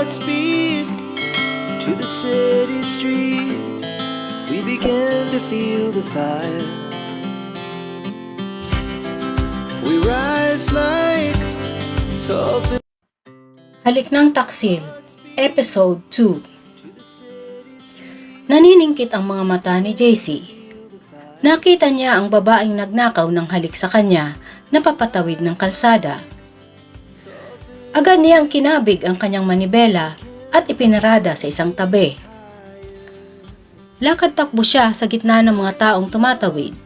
Godspeed to the city streets. We began to feel the fire. We rise like tall buildings. Halik ng Taksil, Episode 2. Naniningkit ang mga mata ni JC. Nakita niya ang babaeng nagnakaw ng halik sa kanya na papatawid ng kalsada. Agad niyang kinabig ang kanyang manibela at ipinarada sa isang tabi. Lakad takbo siya sa gitna ng mga taong tumatawid.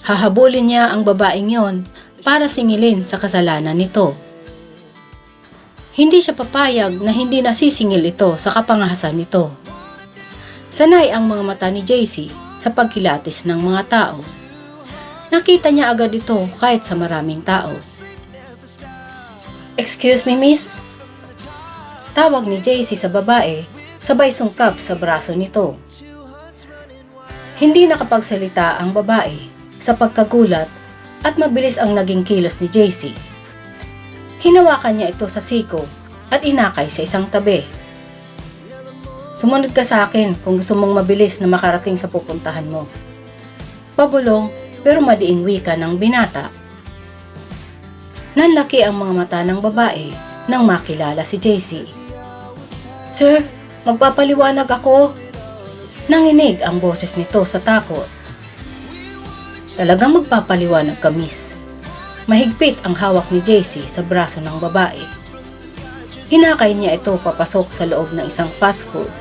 Hahabulin niya ang babaeng yon para singilin sa kasalanan nito. Hindi siya papayag na hindi nasisingil ito sa kapangahasan nito. Sanay ang mga mata ni JC sa pagkilatis ng mga tao. Nakita niya agad ito kahit sa maraming tao. "Excuse me, miss?" Tawag ni JC sa babae, sabay sungkap sa braso nito. Hindi nakapagsalita ang babae sa pagkagulat at mabilis ang naging kilos ni JC. Hinawakan niya ito sa siko at inakay sa isang tabi. "Sumunod ka sa akin kung gusto mong mabilis na makarating sa pupuntahan mo." Pabulong pero madiing wika ng binata. Nanlaki ang mga mata ng babae nang makilala si JC. "Sir, magpapaliwanag ako." Nanginig ang boses nito sa takot. "Talagang magpapaliwanag ka, miss." Mahigpit ang hawak ni JC sa braso ng babae. Hinakay niya ito papasok sa loob ng isang fast food.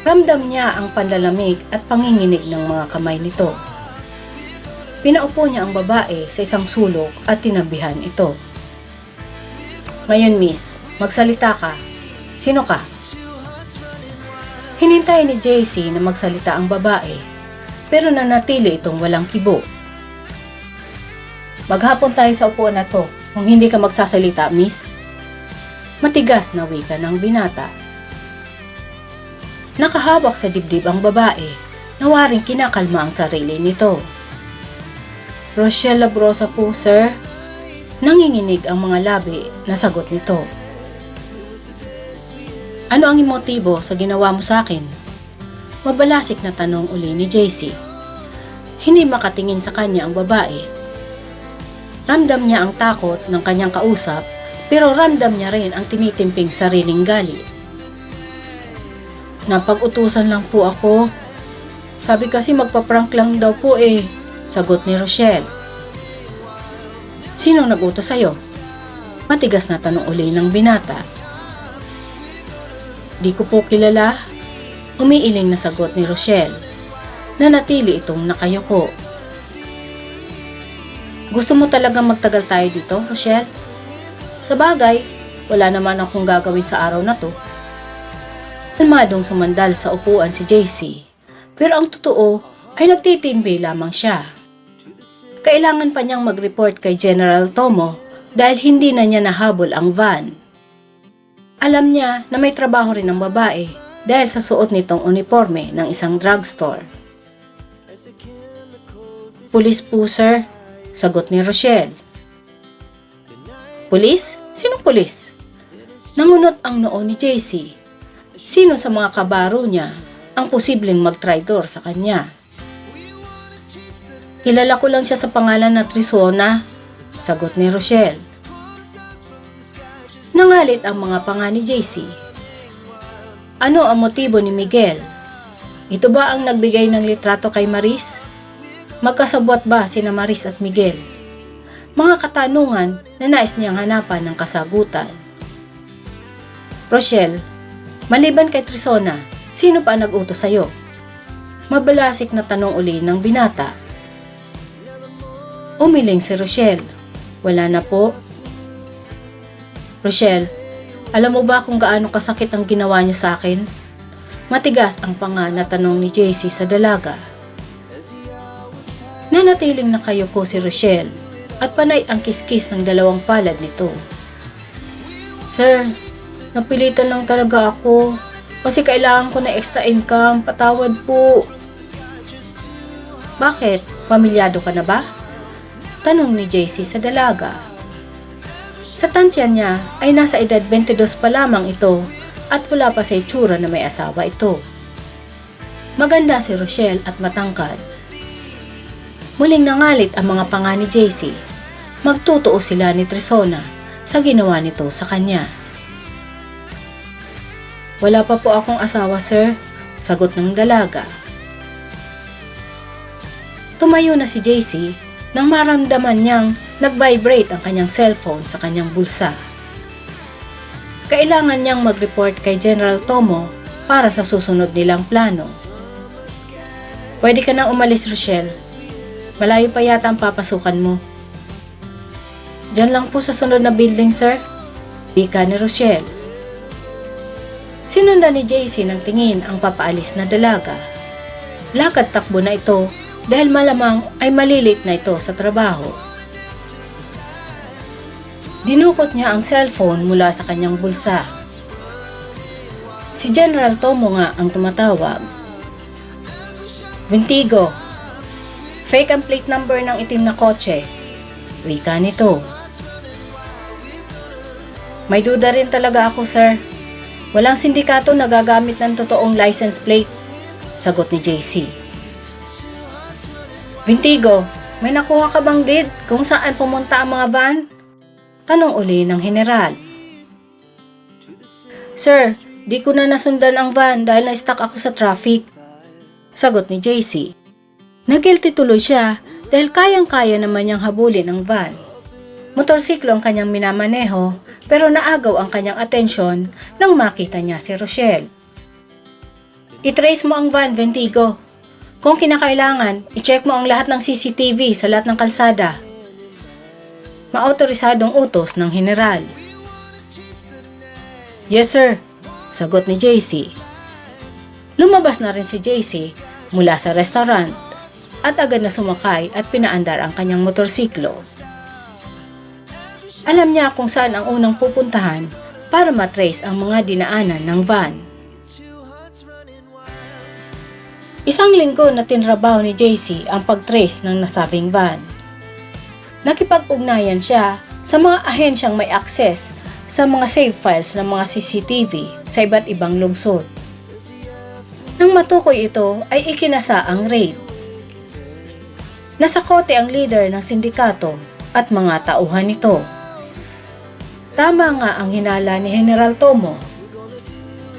Ramdam niya ang panlalamig at panginginig ng mga kamay nito. Pinaupo niya ang babae sa isang sulok at tinabihan ito. "Ngayon, miss, magsalita ka. Sino ka?" Hinintay ni JC na magsalita ang babae, pero nanatili itong walang kibo. "Maghapon tayo sa upuan na to kung hindi ka magsasalita, miss." Matigas na wika ng binata. Nakahawak sa dibdib ang babae, na waring kinakalma ang sarili nito. "Rochelle Labrosa po, sir." Nanginginig ang mga labi na sagot nito. "Ano ang motibo sa ginawa mo sa akin?" Mabalasik na tanong uli ni JC. Hindi makatingin sa kanya ang babae. Ramdam niya ang takot ng kanyang kausap, pero ramdam niya rin ang tinitimping sariling galit. "Napag-utusan lang po ako. Sabi kasi magpa-prank lang daw po eh," sagot ni Rochelle. "Sinong nag-utos sa'yo?" Matigas na tanong uli ng binata. "Di ko po kilala," umiiling na sagot ni Rochelle. Nanatili itong nakayuko. "Gusto mo talagang magtagal tayo dito, Rochelle? Sa bagay, wala naman akong gagawin sa araw na to." Kalmadong sumandal sa upuan si JC, pero ang totoo ay nagtitimbi lamang siya. Kailangan pa niyang mag-report kay General Tomo dahil hindi na niya nahabol ang van. Alam niya na may trabaho rin ang babae dahil sa suot nitong uniforme ng isang drugstore. "Pulis po, sir," sagot ni Rochelle. "Pulis? Sinong pulis?" Nangunot ang noo ni JC. Sino sa mga kabaro niya ang posibleng mag-traitor sa kanya? "Kilala ko lang siya sa pangalan na Trisona," sagot ni Rochelle. Nangalit ang mga panga ni JC. Ano ang motibo ni Miguel? Ito ba ang nagbigay ng litrato kay Maris? Magkasabwat ba sina Maris at Miguel? Mga katanungan na nais niyang hanapan ng kasagutan. "Rochelle, maliban kay Trisona, sino pa ang nag-utos sa'yo?" Mabalasik na tanong uli ng binata. Umiling si Rochelle. "Wala na po." "Rochelle, alam mo ba kung gaano kasakit ang ginawa niyo sa akin?" Matigas ang panga na tanong ni JC sa dalaga. Nanatiling nakayuko si Rochelle at panay ang kiskis ng dalawang palad nito. "Sir, napilitan lang talaga ako kasi kailangan ko na extra income, patawad po." "Bakit? Pamilyado ka na ba?" tanong ni JC sa dalaga. Sa tansya niya ay nasa edad 22 pa lamang ito at wala pa sa itsura na may asawa ito. Maganda si Rochelle at matangkad. Muling nangalit ang mga panga ni JC. Magtutuo sila ni Trisona sa ginawa nito sa kanya. Wala pa po akong asawa, sir, sagot ng dalaga. Tumayo na si JC nang maramdaman niyang nag-vibrate ang kanyang cellphone sa kanyang bulsa. Kailangan niyang mag-report kay General Tomo para sa susunod nilang plano. Pwede ka nang umalis, Rochelle. Malayo pa yata ang papasukan mo. Diyan lang po sa sunod na building, sir. Wika ni Rochelle. Sinundan ni JC ng tingin ang papaalis na dalaga. Lakad takbo na ito dahil malamang ay malilit na ito sa trabaho. Dinukot niya ang cellphone mula sa kanyang bulsa. Si General Tomo nga ang tumatawag. Ventigo, fake ang plate number ng itim na kotse. Wika nito. May duda rin talaga ako, sir. Walang sindikato na gagamit ng totoong license plate, sagot ni JC. Ventigo, may nakuha ka bang lead kung saan pumunta ang mga van? Tanong uli ng general. Sir, di ko na nasundan ang van dahil na-stuck ako sa traffic, sagot ni JC. Nagilty tuloy siya dahil kayang-kaya naman niyang habulin ang van. Motorsiklo ang kanyang minamaneho pero naagaw ang kanyang atensyon nang makita niya si Rochelle. I-trace mo ang van, Ventigo. Kung kinakailangan, i-check mo ang lahat ng CCTV sa lahat ng kalsada. Maautorisadong utos ng general. Yes, sir, sagot ni JC. Lumabas na rin si JC mula sa restaurant at agad na sumakay at pinaandar ang kanyang motorsiklo. Alam niya kung saan ang unang pupuntahan para matrace ang mga dinaanan ng van. Isang linggo na tinrabaho ni JC ang pag-trace ng nasabing van. Nakipag-ugnayan siya sa mga ahensyang may access sa mga save files ng mga CCTV sa iba't ibang lungsod. Nang matukoy ito ay ikinasa ang raid. Nasa kote ang leader ng sindikato at mga tauhan nito. Tama nga ang hinala ni General Tomo.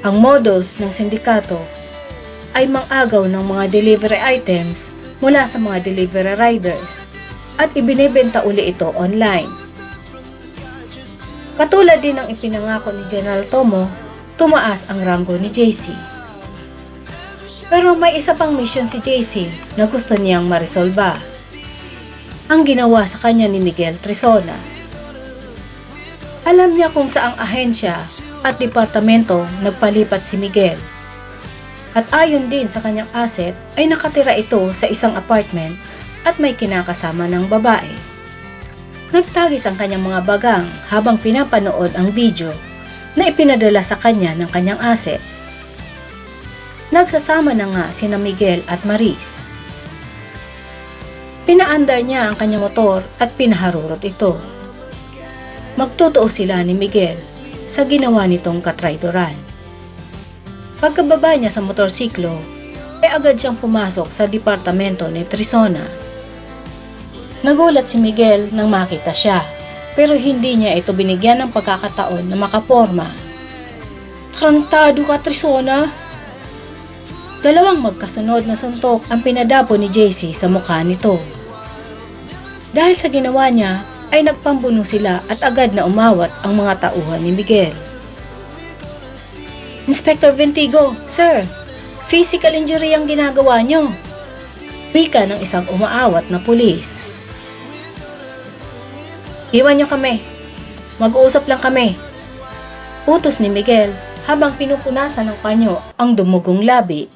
Ang modus ng sindikato ay mang-agaw ng mga delivery items mula sa mga delivery riders at ibinebenta uli ito online. Katulad din ng ipinangako ni General Tomo, tumaas ang ranggo ni JC. Pero may isa pang mission si JC na gusto niyang maresolba. Ang ginawa sa kanya ni Miguel Trisona. Alam niya kung saang ahensya at departamento nagpalipat si Miguel. At ayon din sa kanyang asset ay nakatira ito sa isang apartment at may kinakasama ng babae. Nagtagis ang kanyang mga bagang habang pinapanood ang video na ipinadala sa kanya ng kanyang asset. Nagsasama na nga sina Miguel at Maris. Pinaandar niya ang kanyang motor at pinaharurot ito. Magtotoo sila ni Miguel sa ginawa nitong katraidoran. Pagkababa niya sa motorsiklo, ay agad siyang pumasok sa departamento ni Trisona. Nagulat si Miguel nang makita siya, pero hindi niya ito binigyan ng pagkakataon na makaporma. Tarantado ka, Trisona! Dalawang magkasunod na suntok ang pinadapo ni JC sa mukha nito. Dahil sa ginawa niya, ay nagpambuno sila at agad na umawat ang mga tauhan ni Miguel. Inspector Ventigo, sir, physical injury ang ginagawa niyo. Wika ng isang umaawat na pulis. Iwan niyo kami. Mag-uusap lang kami. Utos ni Miguel habang pinupunasan ng panyo ang dumugong labi.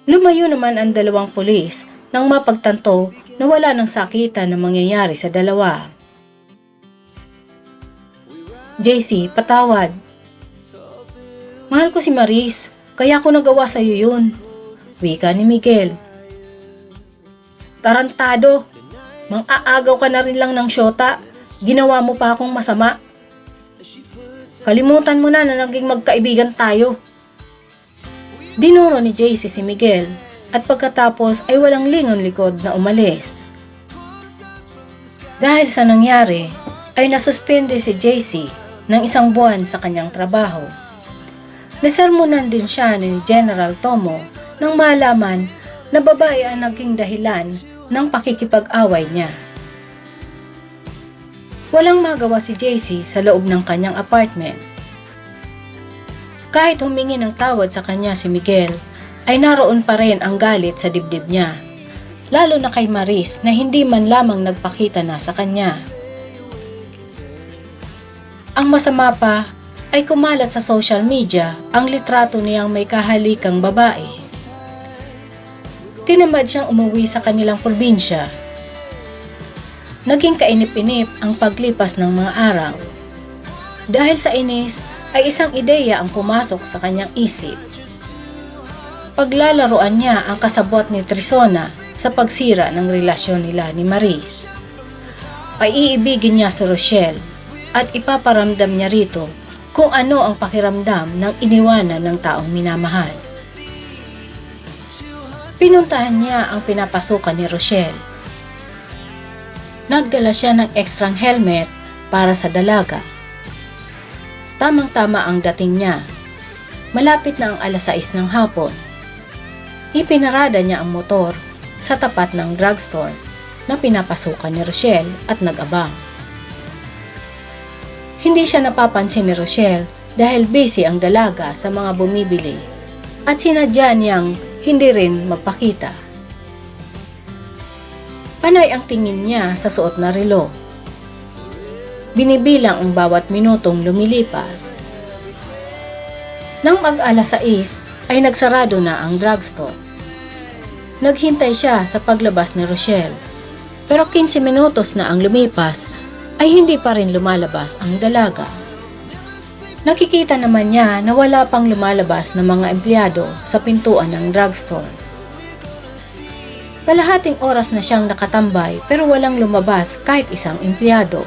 Lumayo naman ang dalawang pulis nang mapagtanto na wala nang sakitan na mangyayari sa dalawa. JC, patawad. Mahal ko si Maris, kaya ko nagawa sa iyo yun. Wika ni Miguel. Tarantado, mang-aagaw ka na rin lang ng syota, ginawa mo pa akong masama. Kalimutan mo na naging magkaibigan tayo. Dinuro ni JC si Miguel at pagkatapos ay walang lingon likod na umalis. Dahil sa nangyari ay nasuspende si JC ng 1 buwan sa kanyang trabaho. Nasermonan din siya ni General Tomo nang malaman na babae ang naging dahilan ng pakikipag-away niya. Walang magawa si JC sa loob ng kanyang apartment. Kahit humingi ng tawad sa kanya si Miguel, ay naroon pa rin ang galit sa dibdib niya, lalo na kay Maris na hindi man lamang nagpakita na sa kanya. Ang masama pa ay kumalat sa social media ang litrato niyang may kahalikang babae. Tinamad siyang umuwi sa kanilang probinsya. Naging kainip-inip ang paglipas ng mga araw. Dahil sa inis ay isang ideya ang pumasok sa kanyang isip. Paglalaroan niya ang kasabot ni Trisona sa pagsira ng relasyon nila ni Maris. Paiibigin niya si Rochelle at ipaparamdam niya rito kung ano ang pakiramdam ng iniwanan ng taong minamahal. Pinuntahan niya ang pinapasukan ni Rochelle. Nagdala siya ng ekstrang helmet para sa dalaga. Tamang-tama ang dating niya. Malapit na ang 6:00 ng hapon. Ipinarada niya ang motor sa tapat ng drugstore na pinapasukan ni Rochelle at nag-abang. Hindi siya napapansin ni Rochelle dahil busy ang dalaga sa mga bumibili at sinadya niyang hindi rin magpakita. Panay ang tingin niya sa suot na relo. Binibilang ang bawat minutong lumilipas. Nang mag-6:00 ay nagsarado na ang drugstore. Naghintay siya sa paglabas ni Rochelle, pero 15 minutos na ang lumipas ay hindi pa rin lumalabas ang dalaga. Nakikita naman niya na wala pang lumalabas na mga empleyado sa pintuan ng drugstore. Kalahating oras na siyang nakatambay pero walang lumabas kahit isang empleyado.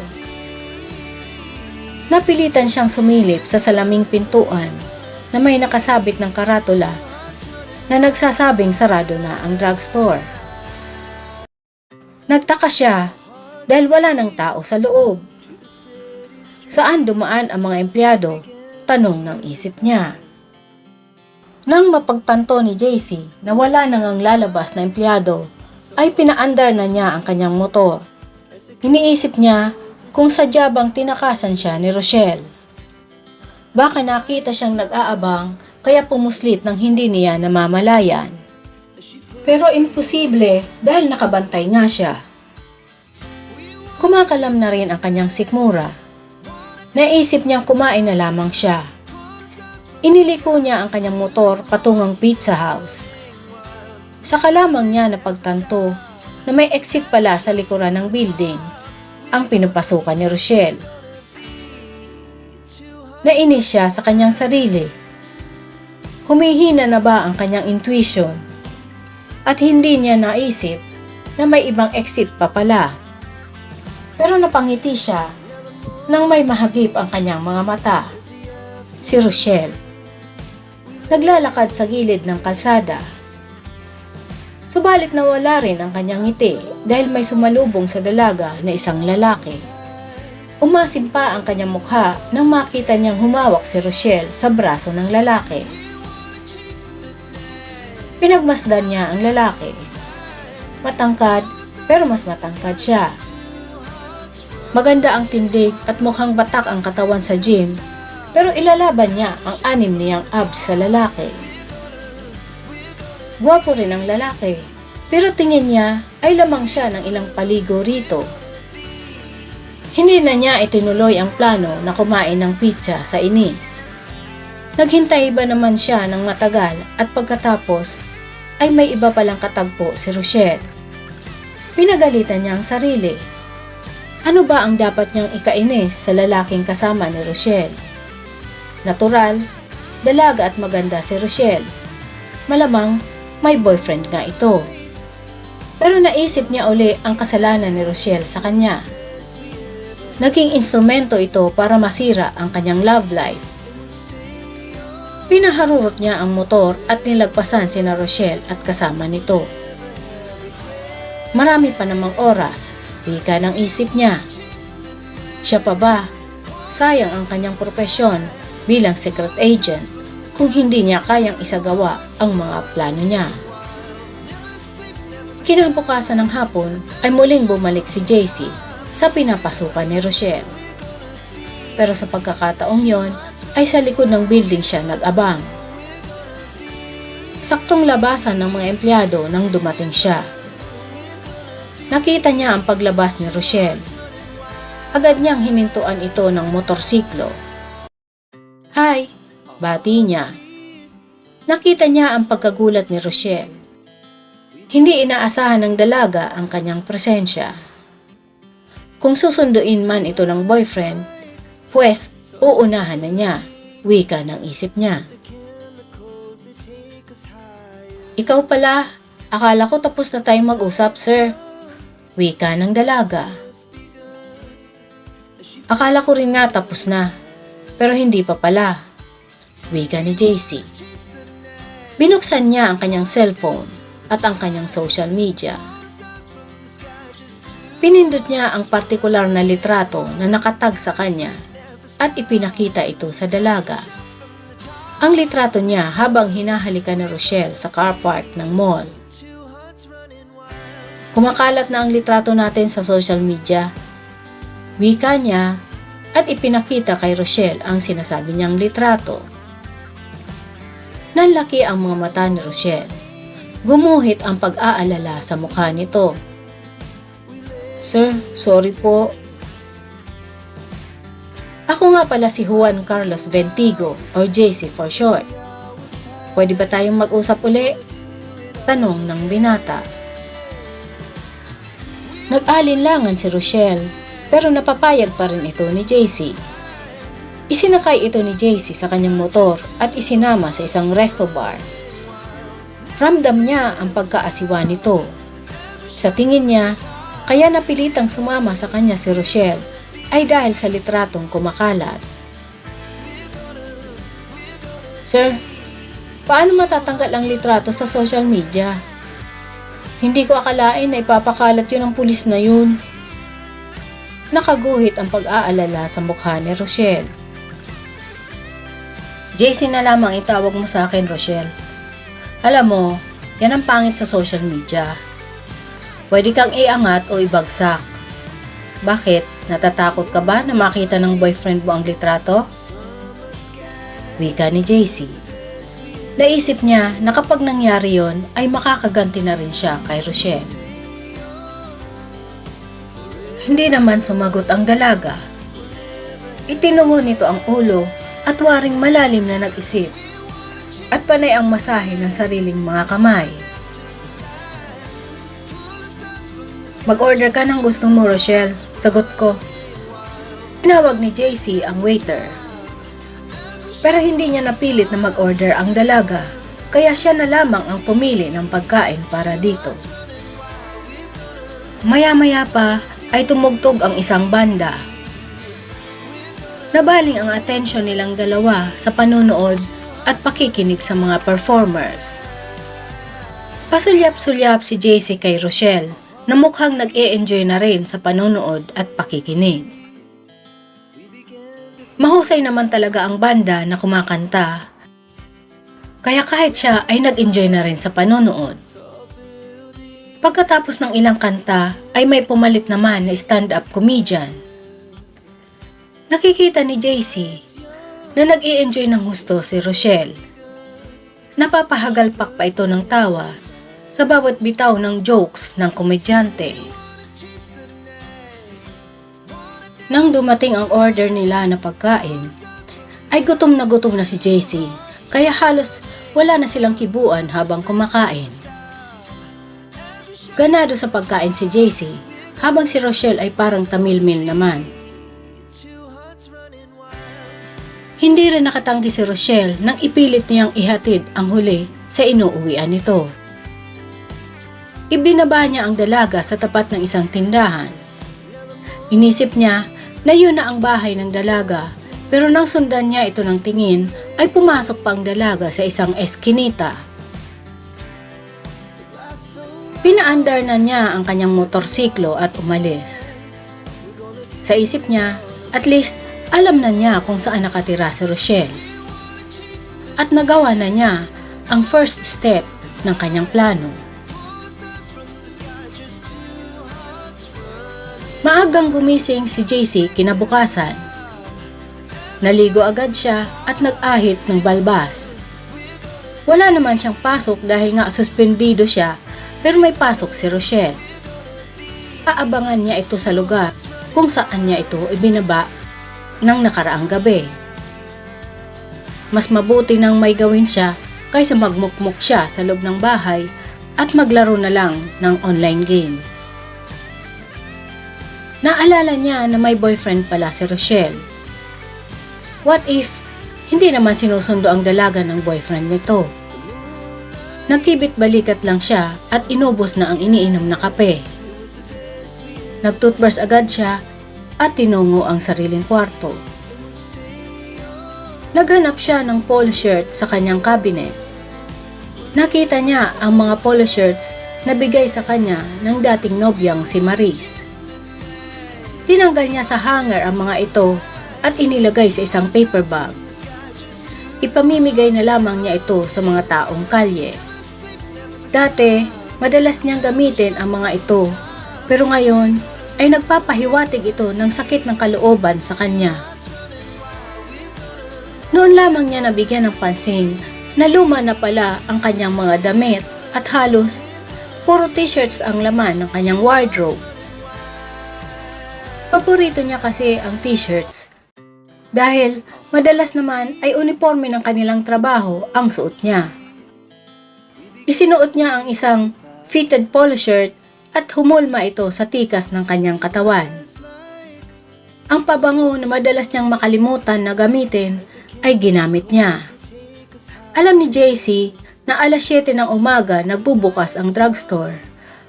Napilitan siyang sumilip sa salaming pintuan na may nakasabit ng karatula na nagsasabing sarado na ang drugstore. Nagtaka siya dahil wala ng tao sa loob. Saan dumaan ang mga empleyado? Tanong ng isip niya. Nang mapagtanto ni JC na wala nang ang lalabas na empleyado, ay pinaandar na niya ang kanyang motor. Iniisip niya kung sadya bang tinakasan siya ni Rochelle. Baka nakita siyang nag-aabang kaya pumuslit nang hindi niya namamalayan. Pero imposible dahil nakabantay nga siya. Kumakalam na rin ang kanyang sikmura. Naisip niyang kumain na lamang siya. Iniliko niya ang kanyang motor patungang pizza house. Saka lamang niya napagtanto na may exit pala sa likuran ng building ang pinapasukan ni Rochelle. Nainis siya sa kanyang sarili. Humihina na ba ang kanyang intuition? At hindi niya naisip na may ibang exit pa pala. Pero napangiti siya nang may mahagip ang kanyang mga mata. Si Rochelle. Naglalakad sa gilid ng kalsada. Subalit nawala rin ang kanyang ngiti dahil may sumalubong sa dalaga na isang lalaki. Umasim pa ang kanyang mukha nang makita niyang humawak si Rochelle sa braso ng lalaki. Pinagmasdan niya ang lalaki. Matangkad pero mas matangkad siya. Maganda ang tindig at mukhang batak ang katawan sa gym, pero ilalaban niya ang 6 niyang abs sa lalaki. Gwapo rin ang lalaki, pero tingin niya ay lamang siya ng ilang paligo rito. Hindi na niya itinuloy ang plano na kumain ng pizza sa inis. Naghintay ba naman siya ng matagal at pagkatapos ay may iba palang katagpo si Rochelle. Pinagalitan niya ang sarili. Ano ba ang dapat niyang ikainis sa lalaking kasama ni Rochelle? Natural, dalaga at maganda si Rochelle. Malamang may boyfriend nga ito. Pero naisip niya uli ang kasalanan ni Rochelle sa kanya. Naging instrumento ito para masira ang kanyang love life. Pinaharurot niya ang motor at nilagpasan sina Rochelle at kasama nito. Marami pa namang oras, wika ng isip niya. Siya pa ba? Sayang ang kanyang propesyon bilang secret agent kung hindi niya kayang isagawa ang mga plano niya. Kinabukasan ng hapon ay muling bumalik si JC sa pinapasukan ni Rochelle. Pero sa pagkakataong yon ay sa likod ng building siya nag-abang. Saktong labasan ng mga empleyado nang dumating siya. Nakita niya ang paglabas ni Rochelle. Agad niyang hinintuan ito ng motorsiklo. "Hi!" bati niya. Nakita niya ang pagkagulat ni Rochelle. Hindi inaasahan ng dalaga ang kanyang presensya. Kung susunduin man ito ng boyfriend, pwes uunahan na niya, wika ng isip niya. "Ikaw pala, akala ko tapos na tayong mag-usap, sir," wika ng dalaga. "Akala ko rin nga tapos na, pero hindi pa pala," wika ni JC. Binuksan niya ang kanyang cellphone at ang kanyang social media. Pinindot niya ang partikular na litrato na nakatag sa kanya at ipinakita ito sa dalaga. Ang litrato niya habang hinahalikan ni Rochelle sa car park ng mall. "Kumakalat na ang litrato natin sa social media," wika niya at ipinakita kay Rochelle ang sinasabi niyang litrato. Nanlaki ang mga mata ni Rochelle. Gumuhit ang pag-aalala sa mukha nito. "Sir, sorry po. Ako nga pala si Juan Carlos Ventigo or JC for short. Pwede ba tayong mag-usap uli?" tanong ng binata. Nag-alinlangan si Rochelle pero napapayag pa rin ito ni JC. Isinakay ito ni JC sa kanyang motor at isinama sa isang resto bar. Ramdam niya ang pagkaasiwa nito. Sa tingin niya, kaya napilitang sumama sa kanya si Rochelle ay dahil sa litratong kumakalat. "Sir, paano matatanggal ang litrato sa social media? Hindi ko akalain na ipapakalat yun ng pulis na yun." Nakaguhit ang pag-aalala sa mukha ni Rochelle. "JC na lamang itawag mo sa akin, Rochelle. Alam mo, yan ang pangit sa social media. Pwede kang iangat o ibagsak. Bakit? Natatakot ka ba na makita ng boyfriend mo ang litrato?" wika ni JC. Naisip niya na kapag nangyari yon ay makakaganti na rin siya kay Rochelle. Hindi naman sumagot ang dalaga. Itinungo nito ang ulo at waring malalim na nag-isip at panay ang masahe ng sariling mga kamay. "Mag-order ka ng gusto mo, Rochelle," sagot ko. Tinawag ni JC ang waiter. Pero hindi niya napilit na mag-order ang dalaga, kaya siya na lamang ang pumili ng pagkain para dito. Maya-maya pa ay tumugtog ang isang banda. Nabaling ang atensyon nilang dalawa sa panonood at pakikinig sa mga performers. Pasulyap-sulyap si JC kay Rochelle na mukhang nag-e-enjoy na rin sa panonood at pakikinig. Mahusay naman talaga ang banda na kumakanta, kaya kahit siya ay nag-enjoy na rin sa panonood. Pagkatapos ng ilang kanta ay may pumalit naman na stand-up comedian. Nakikita ni JC na nag-i-enjoy ng husto si Rochelle. Napapahagalpak pa ito ng tawa sa bawat bitaw ng jokes ng komedyante. Nang dumating ang order nila na pagkain, ay gutom na si JC, kaya halos wala na silang kibuan habang kumakain. Ganado sa pagkain si JC, habang si Rochelle ay parang tamilmil naman. Hindi rin nakatanggi si Rochelle nang ipilit niyang ihatid ang huli sa inuuwian nito. Ibinaba niya ang dalaga sa tapat ng isang tindahan. Inisip niya Layo na ang bahay ng dalaga, pero nang sundan niya ito ng tingin, ay pumasok pa ang dalaga sa isang eskinita. Pinaandar na niya ang kanyang motorsiklo at umalis. Sa isip niya, at least alam na niya kung saan nakatira si Rochelle. At nagawa na niya ang first step ng kanyang plano. Maagang gumising si JC kinabukasan. Naligo agad siya at nag-ahit ng balbas. Wala naman siyang pasok dahil nga suspendido siya, pero may pasok si Rochelle. Aabangan niya ito sa lugar kung saan niya ito ibinaba ng nakaraang gabi. Mas mabuti nang may gawin siya kaysa magmukmuk siya sa loob ng bahay at maglaro na lang ng online game. Naalala niya na may boyfriend pala si Rochelle. What if hindi naman sinusundo ang dalaga ng boyfriend nito? Nagkibit balikat lang siya at inubos na ang iniinom na kape. Nagtoothbrush agad siya at tinungo ang sariling kwarto. Naghanap siya ng polo shirt sa kanyang cabinet. Nakita niya ang mga polo shirts na bigay sa kanya ng dating nobyang si Maris. Tinanggal niya sa hanger ang mga ito at inilagay sa isang paper bag. Ipamimigay na lamang niya ito sa mga taong kalye. Dati, madalas niyang gamitin ang mga ito, pero ngayon ay nagpapahiwatig ito ng sakit ng kalooban sa kanya. Noon lamang niya nabigyan ng pansin na luma na pala ang kanyang mga damit at halos puro t-shirts ang laman ng kanyang wardrobe. Paborito niya kasi ang t-shirts dahil madalas naman ay uniforme ng kanilang trabaho ang suot niya. Isinuot niya ang isang fitted polo shirt at humulma ito sa tikas ng kanyang katawan. Ang pabango na madalas niyang makalimutan na gamitin ay ginamit niya. Alam ni JC na alas 7 ng umaga nagbubukas ang drugstore.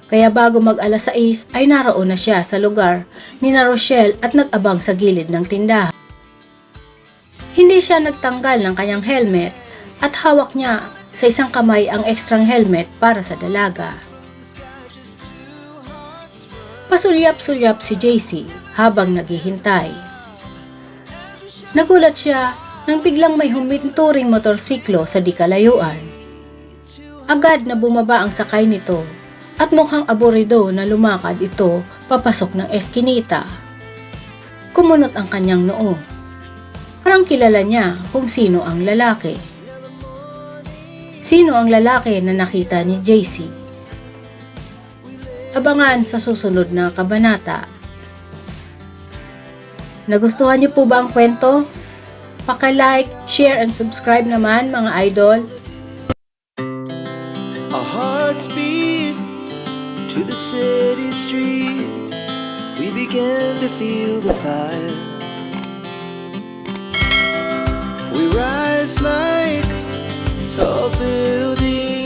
Kaya bago mag alas 6 ay naroon na siya sa lugar ni na Rochelle at nag-abang sa gilid ng tindahan. Hindi siya nagtanggal ng kanyang helmet at hawak niya sa isang kamay ang ekstrang helmet para sa dalaga. Pasulyap-sulyap si JC habang naghihintay. Nagulat siya nang biglang may huminturing motorsiklo sa di kalayuan. Agad na bumaba ang sakay nito at mukhang aburido na lumakad ito papasok ng eskinita. Kumunot ang kanyang noo. Parang kilala niya kung sino ang lalaki. Sino ang lalaki na nakita ni JC? Abangan sa susunod na kabanata. Nagustuhan niyo po ba ang kwento? Paka-like, share, and subscribe naman mga idol. Our hearts beat to the city streets. We began to feel the fire. We rise like